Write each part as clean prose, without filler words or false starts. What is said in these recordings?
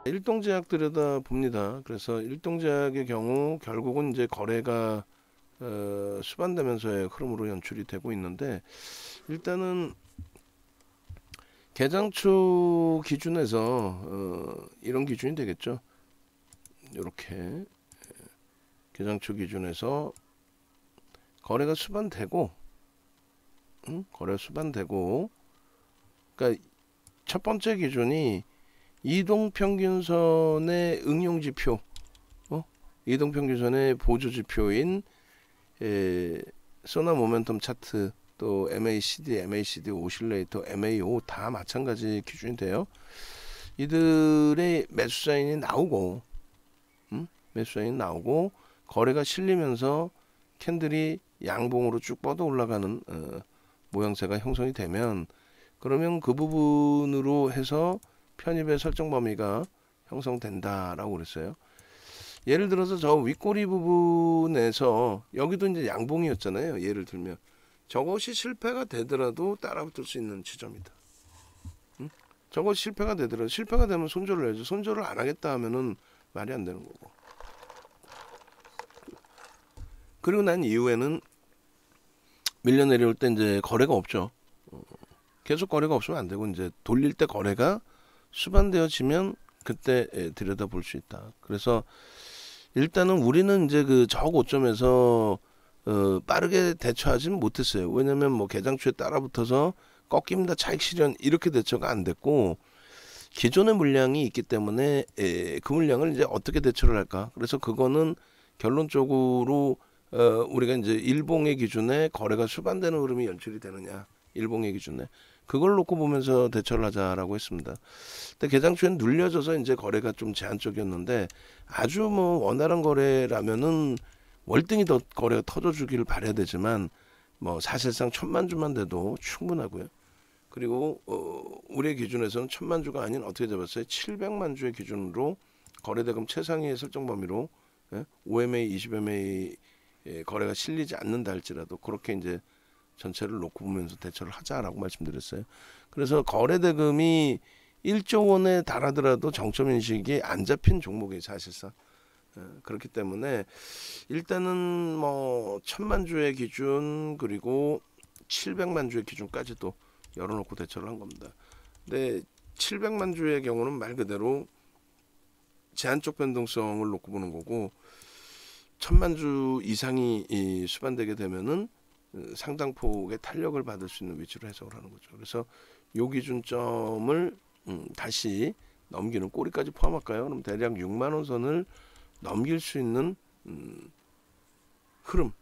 일동제약 들여다 봅니다. 그래서 일동제약의 경우 결국은 이제 거래가 수반되면서의 흐름으로 연출이 되고 있는데, 일단은 개장초 기준에서 이런 기준이 되겠죠. 이렇게 개장초 기준에서 거래가 수반되고, 거래 수반되고, 그러니까 첫 번째 기준이 이동평균선의 응용지표, 이동평균선의 보조지표인 소나 모멘텀 차트, 또 MACD 오실레이터, MAO 다 마찬가지 기준이 돼요. 이들의 매수 사인이 나오고, 매수 사인이 나오고 거래가 실리면서 캔들이 양봉으로 쭉 뻗어 올라가는 모양새가 형성이 되면, 그러면 그 부분으로 해서 편입의 설정 범위가 형성된다라고 그랬어요. 예를 들어서 저 윗꼬리 부분에서 여기도 이제 양봉이었잖아요. 예를 들면 저것이 실패가 되더라도 따라붙을 수 있는 지점이다. 저것이 실패가 되더라도, 실패가 되면 손절을 해야죠. 손절을 안 하겠다 하면은 말이 안 되는 거고. 그리고 난 이후에는 밀려 내려올 때 이제 거래가 없죠. 계속 거래가 없으면 안 되고, 이제 돌릴 때 거래가 수반되어지면 그때 들여다 볼 수 있다. 그래서 일단은 우리는 이제 그 저고점에서 빠르게 대처하지는 못했어요. 왜냐면 뭐 개장초에 따라붙어서 꺾입니다, 차익 실현 이렇게 대처가 안 됐고, 기존의 물량이 있기 때문에 그 물량을 이제 어떻게 대처를 할까. 그래서 그거는 결론적으로 우리가 이제 일봉의 기준에 거래가 수반되는 흐름이 연출이 되느냐, 일봉의 기준에 그걸 놓고 보면서 대처를 하자라고 했습니다. 근데 개장초엔 눌려져서 이제 거래가 좀 제한적이었는데, 아주 뭐 원활한 거래라면은 월등히 더 거래가 터져주기를 바라야 되지만, 뭐 사실상 1,000만 주만 돼도 충분하고요. 그리고 우리의 기준에서는 1,000만 주가 아닌, 어떻게 잡았어요? 700만 주의 기준으로 거래대금 최상위의 설정 범위로 5MA, 20MA 거래가 실리지 않는다 할지라도 그렇게 이제 전체를 놓고 보면서 대처를 하자라고 말씀드렸어요. 그래서 거래대금이 1조 원에 달하더라도 정점 인식이 안 잡힌 종목이 사실상 그렇기 때문에, 일단은 뭐 1,000만 주의 기준, 그리고 700만 주의 기준까지도 열어놓고 대처를 한 겁니다. 근데 700만 주의 경우는 말 그대로 제한적 변동성을 놓고 보는 거고, 1,000만 주 이상이 수반되게 되면은 상당폭의 탄력을 받을 수 있는 위치로 해석을 하는 거죠. 그래서 요 기준점을 다시 넘기는, 꼬리까지 포함할까요? 그럼 대략 6만 원 선을 넘길 수 있는 흐름,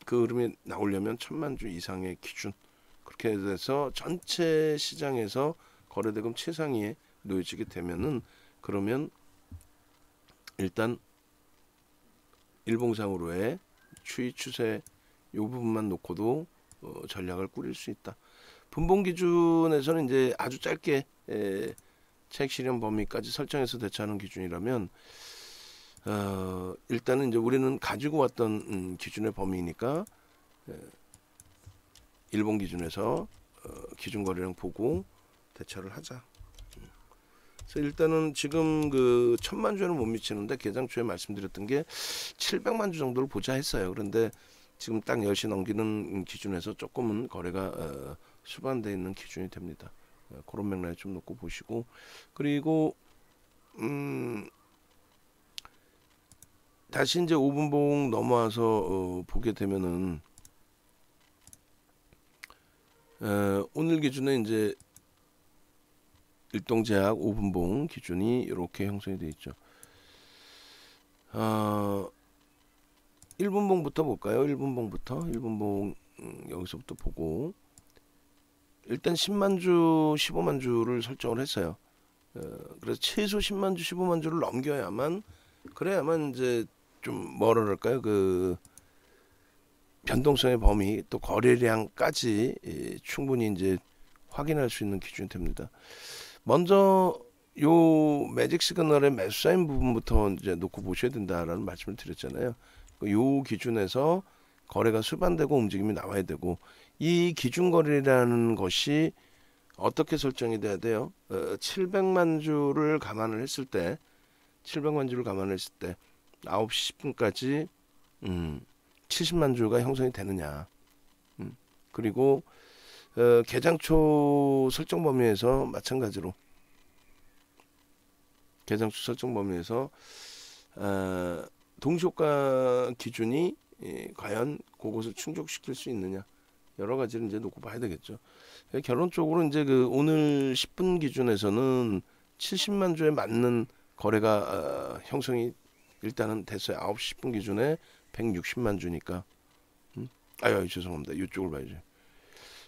그 흐름이 나오려면 1,000만 주 이상의 기준, 그렇게 돼서 전체 시장에서 거래대금 최상위에 놓여지게 되면은, 그러면 일단 일봉상으로의 추이 추세 이 부분만 놓고도 전략을 꾸릴 수 있다. 분봉 기준에서는 이제 아주 짧게 차익 실현 범위까지 설정해서 대처하는 기준이라면, 일단은 이제 우리는 가지고 왔던 기준의 범위니까 일본 기준에서 기준 거래량 보고 대처를 하자. 그래서 일단은 지금 그 1,000만 주에는 못 미치는데, 개장초에 말씀드렸던 게 700만 주 정도를 보자 했어요. 그런데 지금 딱 10시 넘기는 기준에서 조금은 거래가 수반되어 있는 기준이 됩니다. 그런 맥락에 좀 놓고 보시고, 그리고 다시 이제 5분봉 넘어와서 보게 되면은 오늘 기준에 이제 일동제약 5분봉 기준이 이렇게 형성이 되어 있죠. 1분봉부터 볼까요? 1분봉 여기서부터 보고, 일단 10만 주, 15만 주를 설정을 했어요. 그래서 최소 10만 주, 15만 주를 넘겨야만, 그래야만 이제 좀 뭐라 그럴까요? 그 변동성의 범위, 또 거래량까지 충분히 이제 확인할 수 있는 기준이 됩니다. 먼저 요 매직 시그널의 매수 사인 부분부터 이제 놓고 보셔야 된다라는 말씀을 드렸잖아요. 요 기준에서 거래가 수반되고 움직임이 나와야 되고, 이 기준 거래라는 것이 어떻게 설정이 돼야 돼요? 700만 주를 감안을 했을 때 9시 10분까지 70만 주가 형성이 되느냐. 그리고 개장초 설정 범위에서 마찬가지로 개장초 설정 범위에서 동시효과 기준이 과연 그것을 충족시킬 수 있느냐, 여러 가지를 이제 놓고 봐야 되겠죠. 결론적으로 이제 오늘 10분 기준에서는 70만 주에 맞는 거래가 형성이 일단은 됐어요. 9시 10분 기준에 160만 주니까. 아유, 죄송합니다. 이쪽을 봐야죠.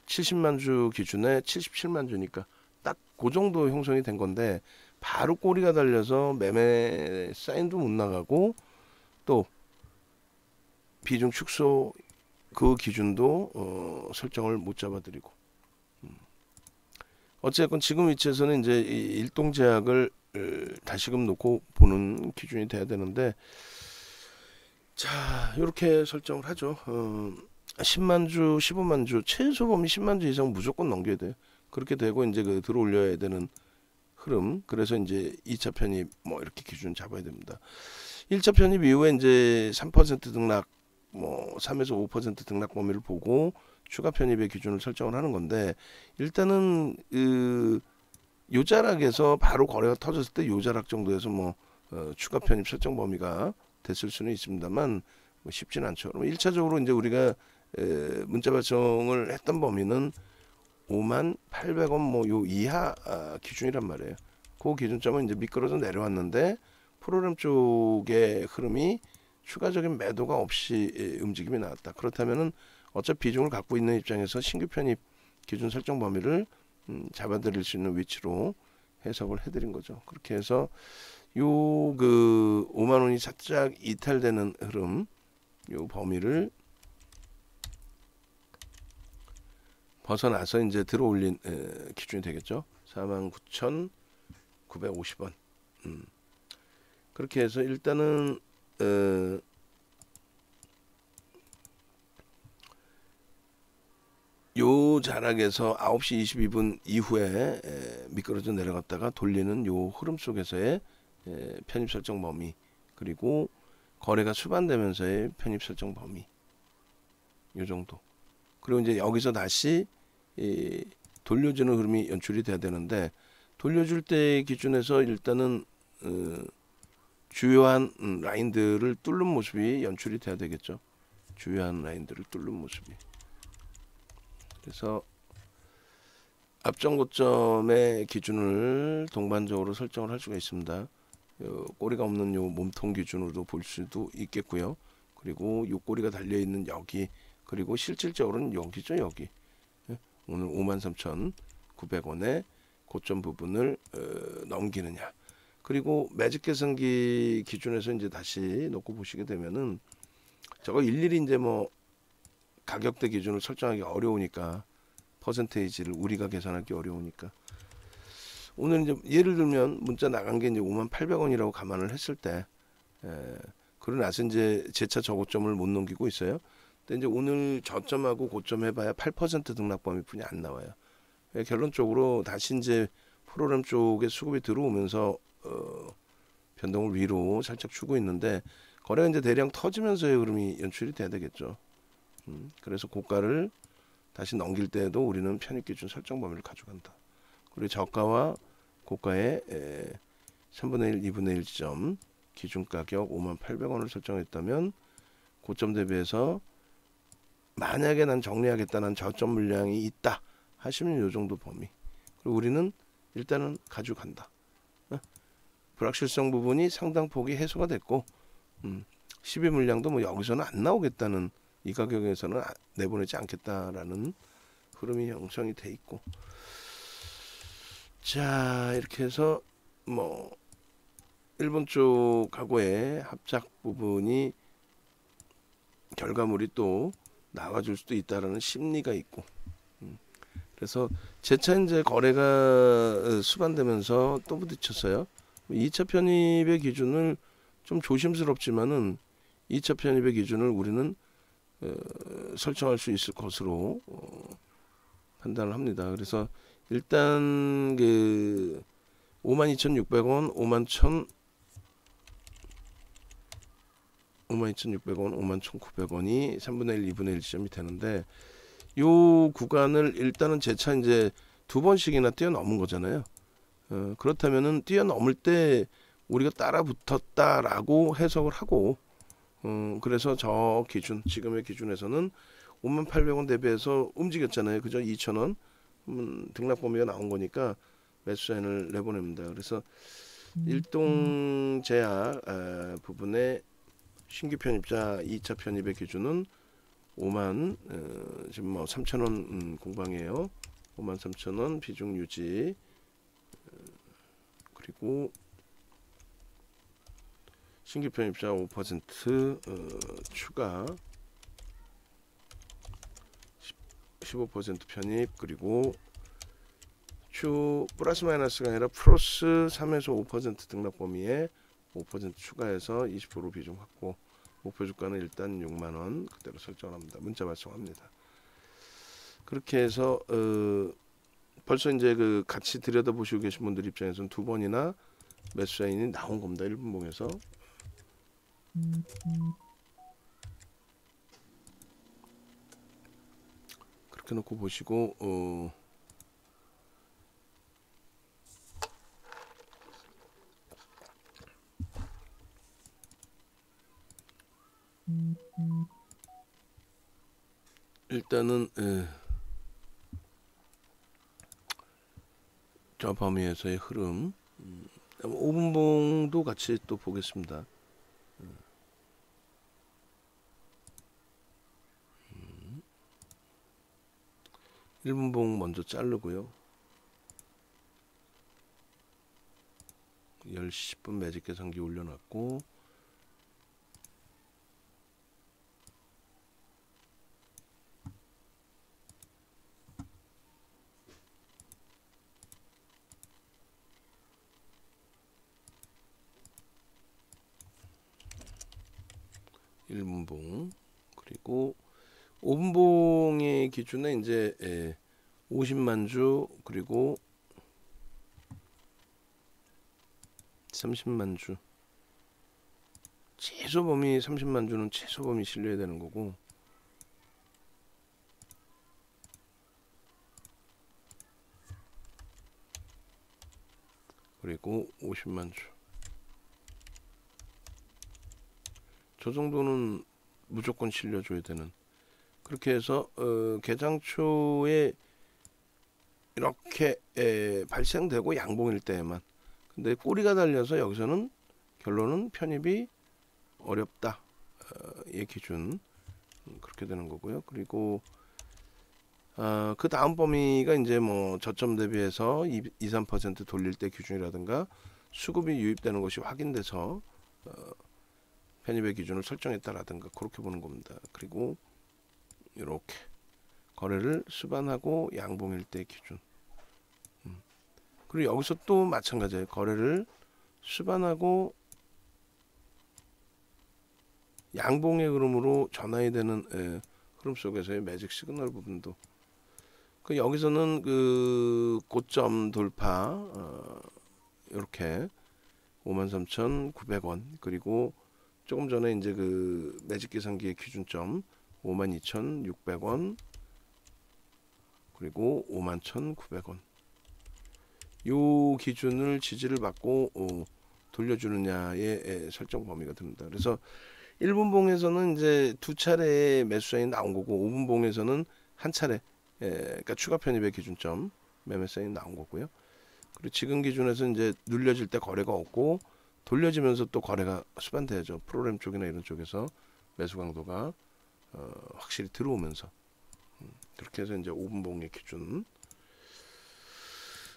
70만 주 기준에 77만 주니까 딱 그 정도 형성이 된 건데, 바로 꼬리가 달려서 매매 사인도 못 나가고 또 비중 축소 그 기준도 설정을 못 잡아드리고, 어쨌건 지금 위치에서는 이제 이 일동제약을 다시금 놓고 보는 기준이 돼야 되는데, 자, 이렇게 설정을 하죠. 10만 주, 15만 주, 최소 범위 10만 주 이상 무조건 넘겨야 돼요. 그렇게 되고 이제 들어올려야 되는 흐름. 그래서 이제 2차 편입 뭐 이렇게 기준 잡아야 됩니다. 1차 편입 이후에 이제 3% 등락, 뭐 3에서 5% 등락 범위를 보고 추가 편입의 기준을 설정을 하는 건데, 일단은 요자락에서 바로 거래가 터졌을 때 요자락 정도에서 뭐 추가 편입 설정 범위가 됐을 수는 있습니다만 뭐 쉽지는 않죠. 그럼 1차적으로 이제 우리가 문자 발송을 했던 범위는 58,000원 뭐 요 이하 기준이란 말이에요. 그 기준점은 이제 미끄러져 내려왔는데 프로그램 쪽의 흐름이 추가적인 매도가 없이 움직임이 나왔다. 그렇다면은 어차피 비중을 갖고 있는 입장에서 신규 편입 기준 설정 범위를 잡아드릴 수 있는 위치로 해석을 해드린 거죠. 그렇게 해서 요 5만 원이 살짝 이탈되는 흐름, 요 범위를 벗어나서 이제 들어올린 기준이 되겠죠. 49,950원. 그렇게 해서 일단은 요 자락에서 9시 22분 이후에 미끄러져 내려갔다가 돌리는 요 흐름 속에서의 편입 설정 범위, 그리고 거래가 수반되면서의 편입 설정 범위, 요 정도. 그리고 이제 여기서 다시 돌려주는 흐름이 연출이 돼야 되는데, 돌려줄 때 기준에서 일단은 주요한 라인들을 뚫는 모습이 연출이 돼야 되겠죠. 주요한 라인들을 뚫는 모습이. 그래서 앞전 고점의 기준을 동반적으로 설정을 할 수가 있습니다. 꼬리가 없는 요 몸통 기준으로도 볼 수도 있겠고요. 그리고 요 꼬리가 달려 있는 여기, 그리고 실질적으로는 여기죠, 여기. 오늘 53,900원의 고점 부분을 넘기느냐. 그리고 매직 계산기 기준에서 이제 다시 놓고 보시게 되면은 저거 일일이 이제 뭐 가격대 기준을 설정하기 어려우니까, 퍼센테이지를 우리가 계산하기 어려우니까, 오늘 이제 예를 들면 문자 나간 게 이제 58,000원이라고 감안을 했을 때, 그러고 나서 이제 재차 저고점을 못 넘기고 있어요. 근데 이제 오늘 저점하고 고점 해봐야 8% 등락 범위뿐이 안 나와요. 결론적으로 다시 이제 프로그램 쪽에 수급이 들어오면서 변동을 위로 살짝 주고 있는데, 거래가 이제 대량 터지면서의 흐름이 연출이 돼야 되겠죠. 그래서 고가를 다시 넘길 때에도 우리는 편입 기준 설정 범위를 가져간다. 그리고 저가와 고가의 3분의 1, 2분의 1 지점 기준 가격 58,000원을 설정했다면, 고점 대비해서 만약에 난 정리하겠다, 난 저점 물량이 있다 하시면 이 정도 범위. 그리고 우리는 일단은 가져간다. 불확실성 부분이 상당 폭이 해소가 됐고, 12 물량도 뭐 여기서는 안 나오겠다는, 이 가격에서는 내보내지 않겠다라는 흐름이 형성이 돼 있고, 자, 이렇게 해서 뭐 일본 쪽하고의 합작 부분이 결과물이 또 나와줄 수도 있다라는 심리가 있고, 그래서 재차 이제 거래가 수반되면서 또 부딪혔어요. 2차 편입의 기준을 좀 조심스럽지만은 2차 편입의 기준을 우리는 설정할 수 있을 것으로 판단을 합니다. 그래서 일단 그 52,600원, 52,600원, 51,900원이 3분의 1, 2분의 1 지점이 되는데 요 구간을 일단은 재차 이제 두 번씩이나 뛰어넘은 거잖아요. 그렇다면은 뛰어넘을 때 우리가 따라 붙었다라고 해석을 하고 그래서 저 기준 지금의 기준에서는 58,000원 대비해서 움직였잖아요. 그죠? 2,000원 등락 범위가 나온 거니까 매수 사인을 내보냅니다. 그래서 일동 제약 부분의 신규 편입자 2차 편입의 기준은 5만 지금 뭐 3,000원 공방이에요. 53,000원 비중 유지 그리고 신규 편입자 5% 추가 15% 편입 그리고 주 플러스 마이너스가 아니라 플러스 3에서 5% 등락 범위에 5% 추가해서 20% 비중 확보 목표 주가는 일단 6만원 그대로 설정합니다. 문자 발송합니다. 그렇게 해서 벌써 이제 그 같이 들여다보시고 계신 분들 입장에서는 두 번이나 매수 사인이 나온 겁니다. 1분봉에서 그렇게 놓고 보시고 일단은 저 범위에서의 흐름 5분봉도 같이 또 보겠습니다. 1분봉 먼저 자르고요. 10시 10분 매직 계산기 올려놨고 일분봉 그리고 5분봉의 기준에 이제 50만 주 그리고 30만 주 최소 범위 30만 주는 최소 범위 실려야 되는 거고 그리고 50만 주 저 정도는 무조건 실려줘야 되는 그렇게 해서 개장 초에 이렇게 발생되고 양봉일 때에만 근데 꼬리가 달려서 여기서는 결론은 편입이 어렵다 의 기준 그렇게 되는 거고요. 그리고 그 다음 범위가 이제 뭐 저점 대비해서 2~3% 돌릴 때 기준이라든가 수급이 유입되는 것이 확인돼서 편입의 기준을 설정했다라든가 그렇게 보는 겁니다. 그리고 이렇게 거래를 수반하고 양봉일 때 기준 그리고 여기서 또 마찬가지예요. 거래를 수반하고 양봉의 흐름으로 전환이 되는 흐름 속에서의 매직 시그널 부분도 그 여기서는 그 고점 돌파 이렇게 53,900원 그리고 조금 전에 이제 그 매직 계산기의 기준점 52,600원 그리고 51,900원 요 기준을 지지를 받고 돌려주느냐의 설정 범위가 됩니다. 그래서 1분봉에서는 이제 두 차례의 매수 사인이 나온 거고 5분봉에서는 한 차례 그러니까 추가 편입의 기준점 매매 사인이 나온 거고요. 그리고 지금 기준에서 이제 눌려질 때 거래가 없고 돌려지면서 또 거래가 수반돼야죠. 프로그램 쪽이나 이런 쪽에서 매수 강도가 확실히 들어오면서 그렇게 해서 이제 5분봉의 기준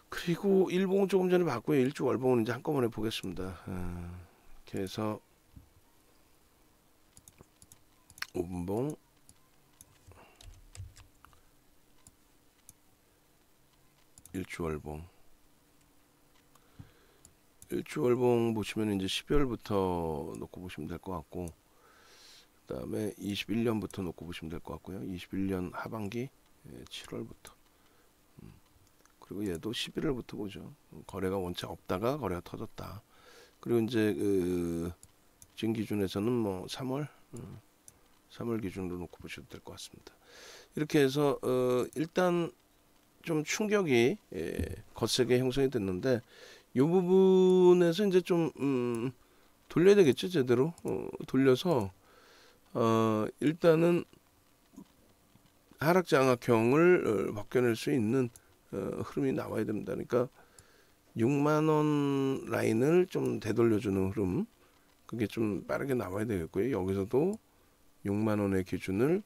그리고 일봉은 조금 전에 봤고요. 일주 월봉은 이제 한꺼번에 보겠습니다. 이렇게 해서 5분봉 일주 월봉 일주 월봉 보시면 이제 12월부터 놓고 보시면 될 것 같고 그 다음에 21년부터 놓고 보시면 될 것 같고요. 21년 하반기 7월부터 그리고 얘도 11일부터 보죠. 거래가 원체 없다가 거래가 터졌다. 그리고 이제 지금 기준에서는 뭐 3월 기준으로 놓고 보셔도 될 것 같습니다. 이렇게 해서 일단 좀 충격이 거세게 형성이 됐는데 이 부분에서 이제 좀 돌려야 되겠죠. 제대로 돌려서 일단은 하락 장악형을 벗겨낼 수 있는 흐름이 나와야 됩니다. 그러니까 6만원 라인을 좀 되돌려주는 흐름, 그게 좀 빠르게 나와야 되겠고요. 여기서도 6만원의 기준을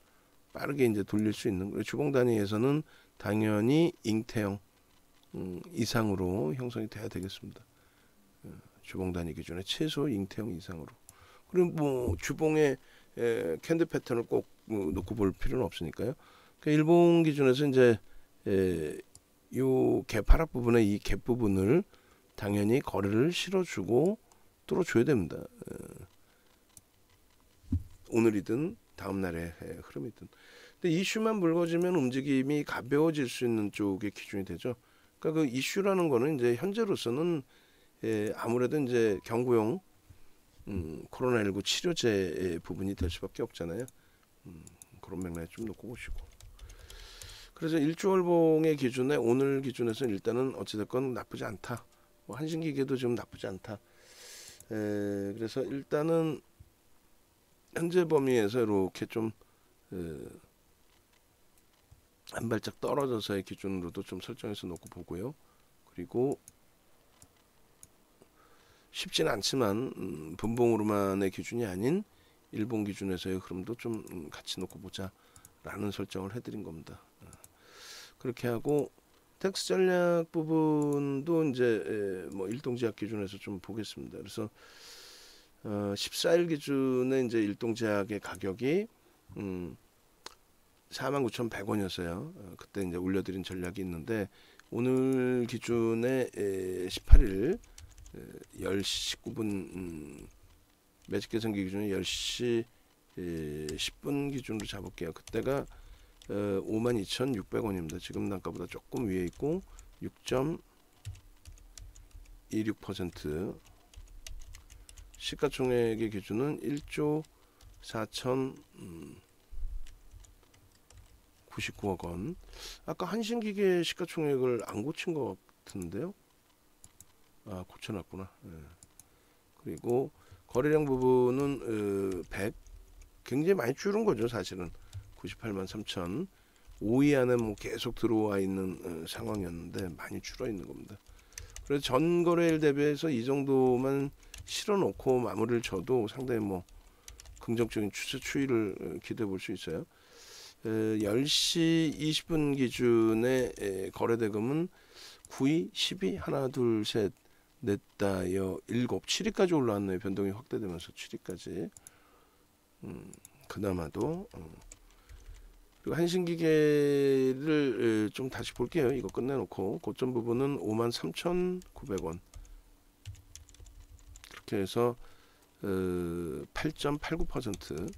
빠르게 이제 돌릴 수 있는, 주봉 단위에서는 당연히 잉태형 이상으로 형성이 돼야 되겠습니다. 주봉 단위 기준에 최소 잉태형 이상으로. 그리고 뭐 주봉의 캔들 패턴을 꼭 놓고 볼 필요는 없으니까요. 그러니까 일봉 기준에서 이제 요 갭 하락 부분에 이 갭 부분을 당연히 거래를 실어주고 뚫어줘야 됩니다. 오늘이든 다음 날의 흐름이든. 근데 이슈만 불거지면 움직임이 가벼워질 수 있는 쪽의 기준이 되죠. 그러니까 그 이슈라는 거는 이제 현재로서는 아무래도 이제 경구용 코로나19 치료제 부분이 될 수밖에 없잖아요. 그런 맥락에 좀 놓고 보시고. 그래서 일주월봉의 기준에 오늘 기준에서 일단은 어찌됐건 나쁘지 않다. 뭐 한신기계도 좀 나쁘지 않다. 그래서 일단은 현재 범위에서 이렇게 좀 한 발짝 떨어져서의 기준으로도 좀 설정해서 놓고 보고요. 그리고 쉽지는 않지만 분봉으로만의 기준이 아닌 일봉 기준에서의 흐름도 좀 같이 놓고 보자라는 설정을 해드린 겁니다. 그렇게 하고 텍스 전략 부분도 이제 뭐 일동제약 기준에서 좀 보겠습니다. 그래서 14일 기준에 이제 일동제약의 가격이 49,100원이었어요. 그때 이제 올려드린 전략이 있는데 오늘 기준에 18일 10시 19분 매직 계산기 기준에 10시 10분 기준으로 잡을게요. 그때가 52,600원입니다. 지금 단가보다 조금 위에 있고 6.26%, 시가총액의 기준은 1조 4,099억 원. 아까 한신기계 시가총액을 안 고친 것 같은데요. 아, 고쳐놨구나. 그리고 거래량 부분은 100, 굉장히 많이 줄은 거죠. 사실은 98만 3천, 5위 안에 뭐 계속 들어와 있는 상황이었는데 많이 줄어 있는 겁니다. 그래서 전 거래일 대비해서 이 정도만 실어놓고 마무리를 쳐도 상당히 뭐 긍정적인 추이를 기대해 볼 수 있어요. 10시 20분 기준의 거래대금은 9위, 10위, 하나, 둘, 셋, 넷, 다여, 일곱, 7위까지 올라왔네요. 변동이 확대되면서 7위까지. 그나마도. 그리고 한신기계를 좀 다시 볼게요. 이거 끝내놓고 고점 부분은 53,900원. 그렇게 해서 8.89%.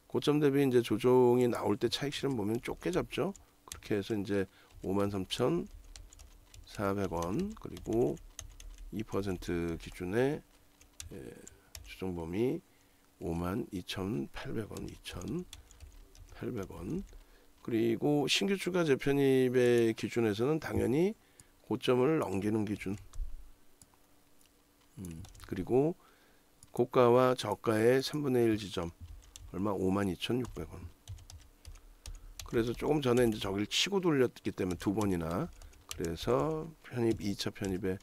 고점 대비 이제 조정이 나올 때 차익 실현 보면 좁게 잡죠. 그렇게 해서 이제 53,400원, 그리고 2% 기준의 조정 범위 52,800원, 2,800원. 그리고 신규 추가 재편입의 기준에서는 당연히 고점을 넘기는 기준. 그리고 고가와 저가의 3분의 1 지점 얼마? 52,600원. 그래서 조금 전에 이제 저기를 치고 돌렸기 때문에 두 번이나, 그래서 편입 2차 편입에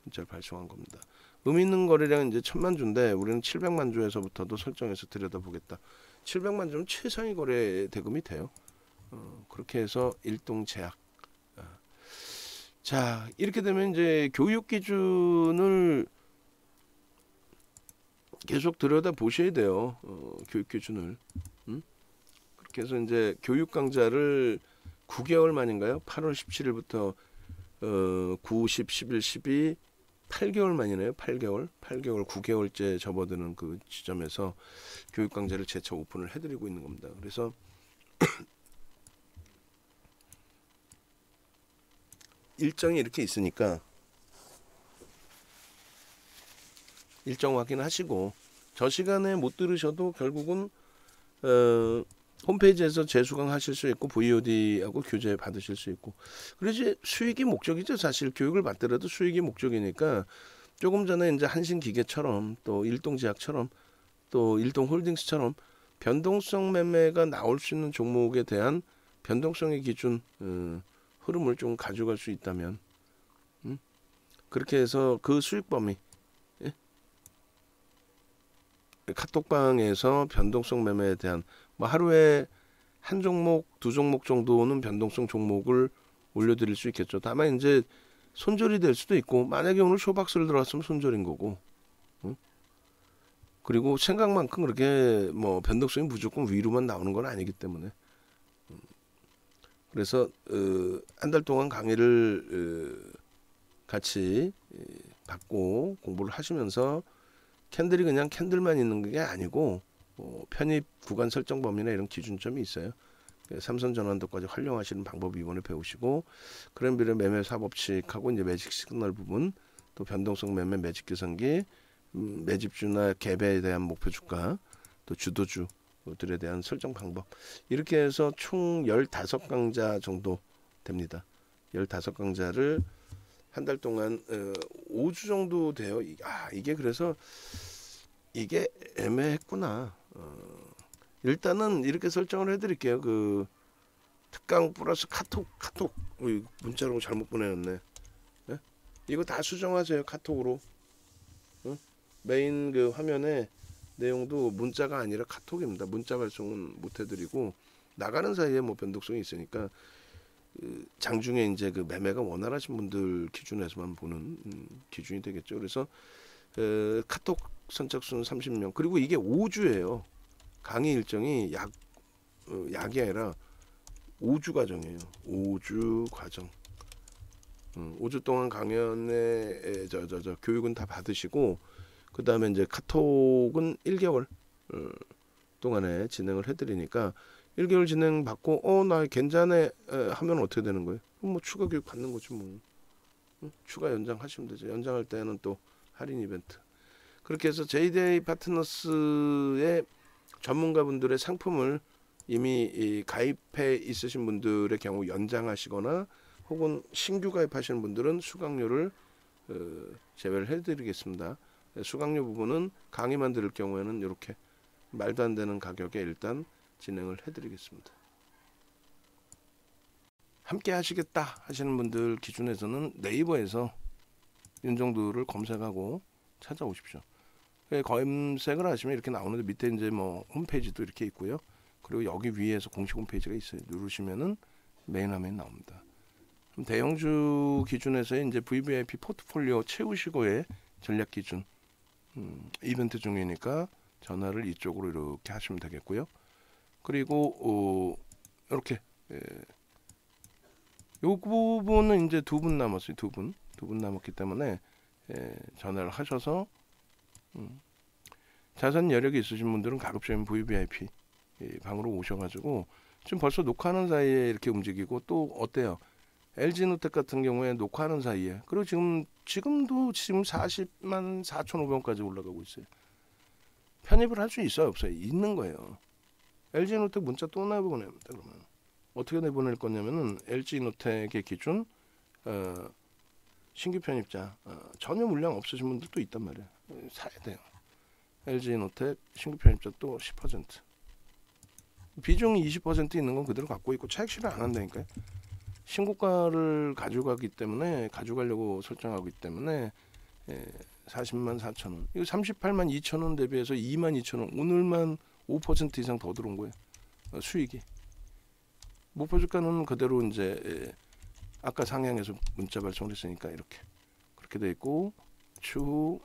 문자를 발송한 겁니다. 의미 있는 거래량은 이제 1,000만 주인데 우리는 700만 주에서부터도 설정해서 들여다보겠다. 700만 주는 최상위 거래 대금이 돼요. 그렇게 해서 일동제약. 자, 이렇게 되면 이제 교육 기준을 계속 들여다 보셔야 돼요. 교육 기준을. 그렇게 해서 이제 교육 강좌를 9개월 만인가요? 8월 17일부터 9, 10, 11, 12 8개월 만이네요. 8개월 9개월째 접어드는 그 지점에서 교육 강좌를 재차 오픈을 해드리고 있는 겁니다. 그래서 일정이 이렇게 있으니까 일정 확인하시고 저 시간에 못 들으셔도 결국은 홈페이지에서 재수강하실 수 있고 VOD하고 교재 받으실 수 있고 그러지 수익이 목적이죠. 사실 교육을 받더라도 수익이 목적이니까 조금 전에 이제 한신기계처럼 또 일동제약처럼 또 일동홀딩스처럼 변동성 매매가 나올 수 있는 종목에 대한 변동성의 기준 흐름을 좀 가져갈 수 있다면 그렇게 해서 그 수익 범위 카톡방에서 변동성 매매에 대한 뭐 하루에 한 종목, 두 종목 정도는 변동성 종목을 올려드릴 수 있겠죠. 다만 이제 손절이 될 수도 있고 만약에 오늘 쇼박스를 들어왔으면 손절인 거고 그리고 생각만큼 그렇게 뭐 변동성이 무조건 위로만 나오는 건 아니기 때문에 그래서 한 달 동안 강의를 같이 받고 공부를 하시면서 캔들이 그냥 캔들만 있는 게 아니고 편입 구간 설정 범위나 이런 기준점이 있어요. 삼선 전환도까지 활용하시는 방법 이번에 배우시고 그랜빌의 매매 사법칙하고 이제 매직 시그널 부분 또 변동성 매매 매직 계산기 매집주나 갭에 대한 목표 주가 또 주도주들에 대한 설정 방법 이렇게 해서 총 15강좌 정도 됩니다. 15강좌를 한 달 동안 5주 정도 돼요. 이게 그래서 이게 애매했구나. 일단은 이렇게 설정을 해드릴게요. 그 특강 플러스 카톡 문자로 잘못 보내놨네. 네? 이거 다 수정하세요. 카톡으로. 메인 그 화면에 내용도 문자가 아니라 카톡입니다. 문자 발송은 못 해드리고 나가는 사이에 뭐 변동성이 있으니까 장중에 이제 그 매매가 원활하신 분들 기준에서만 보는 기준이 되겠죠. 그래서 카톡 선착순 30명 그리고 이게 5주예요. 강의 일정이 약이 아니라 5주 과정이에요. 5주 과정. 5주 동안 강연에 교육은 다 받으시고 그 다음에 이제 카톡은 1개월 동안에 진행을 해드리니까 1개월 진행 받고 나 괜찮네 하면 어떻게 되는 거예요? 뭐 추가 교육 받는 거지 뭐. 추가 연장하시면 되죠. 연장할 때는 또 할인 이벤트. 그렇게 해서 JDA 파트너스의 전문가분들의 상품을 이미 가입해 있으신 분들의 경우 연장하시거나 혹은 신규 가입하시는 분들은 수강료를 제외를 해드리겠습니다. 수강료 부분은 강의만 들을 경우에는 이렇게 말도 안 되는 가격에 일단 진행을 해드리겠습니다. 함께 하시겠다 하시는 분들 기준에서는 네이버에서 윤정두를 검색하고 찾아오십시오. 검색을 하시면 이렇게 나오는데 밑에 이제 뭐 홈페이지도 이렇게 있고요. 그리고 여기 위에서 공식 홈페이지가 있어요. 누르시면은 메인 화면이 나옵니다. 대형주 기준에서의 이제 VVIP 포트폴리오 채우시고의 전략 기준 이벤트 중이니까 전화를 이쪽으로 이렇게 하시면 되겠고요. 그리고 이렇게 요 부분은 이제 두 분 남았어요. 두 분 남았기 때문에 전화를 하셔서 자산 여력이 있으신 분들은 가급적이면 VVIP 방으로 오셔가지고 지금 벌써 녹화하는 사이에 이렇게 움직이고 또 어때요? LG노텍 같은 경우에 녹화하는 사이에 그리고 지금도 40만 4,500원까지 올라가고 있어요. 편입을 할 수 있어요 없어요? 있는 거예요. LG노텍 문자 또 내보냅니다. 그러면 어떻게 내보낼 거냐면은 LG노텍의 기준 신규 편입자 전혀 물량 없으신 분들도 있단 말이에요. 사야 돼요. LG노텍 신규 편입자 또 10% 비중이 20% 있는 건 그대로 갖고 있고 차익 실현 안 한다니까요. 신고가를 가져가기 때문에 가져가려고 설정하기 때문에 40만 4천원 이거 38만 2천원 대비해서 2만 2천원 오늘만 5% 이상 더 들어온 거예요. 수익이 목표 주가는 그대로 이제 아까 상향해서 문자 발송을 했으니까 이렇게 그렇게 돼 있고 추후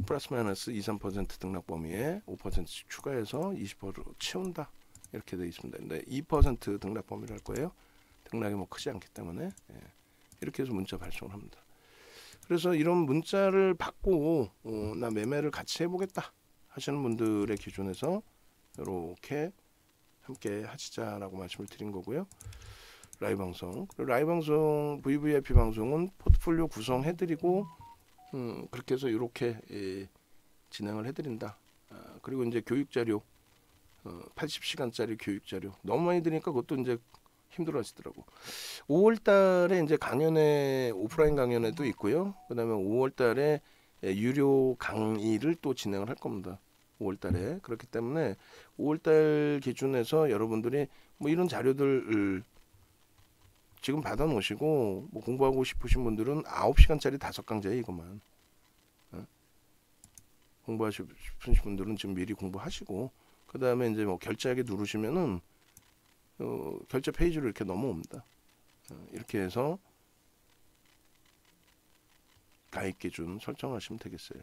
플러스 마이너스 2~3% 등락 범위에 5%씩 추가해서 20% 채운다 이렇게 돼 있습니다. 근데 2% 등락 범위를 할 거예요. 등락이 뭐 크지 않기 때문에 이렇게 해서 문자 발송을 합니다. 그래서 이런 문자를 받고 나 매매를 같이 해보겠다 하시는 분들의 기준에서 이렇게 함께 하시자라고 말씀을 드린 거고요. 라이브 방송. 그리고 라이브 방송, VVIP 방송은 포트폴리오 구성해드리고 그렇게 해서 이렇게 진행을 해드린다. 그리고 이제 교육 자료 80시간짜리 교육 자료 너무 많이 드니까 그것도 이제 힘들어 하시더라고. 5월 달에 이제 강연회 오프라인 강연회도 있고요. 그다음에 5월 달에 유료 강의를 또 진행을 할 겁니다. 5월 달에. 그렇기 때문에 5월 달 기준에서 여러분들이 뭐 이런 자료들 지금 받아 놓으시고 뭐 공부하고 싶으신 분들은 9시간짜리 5강좌에 이것만. 공부하시고 싶으신 분들은 지금 미리 공부하시고 그다음에 이제 뭐 결제하기 누르시면은 결제 페이지로 이렇게 넘어옵니다. 이렇게 해서 가입 기준 설정하시면 되겠어요.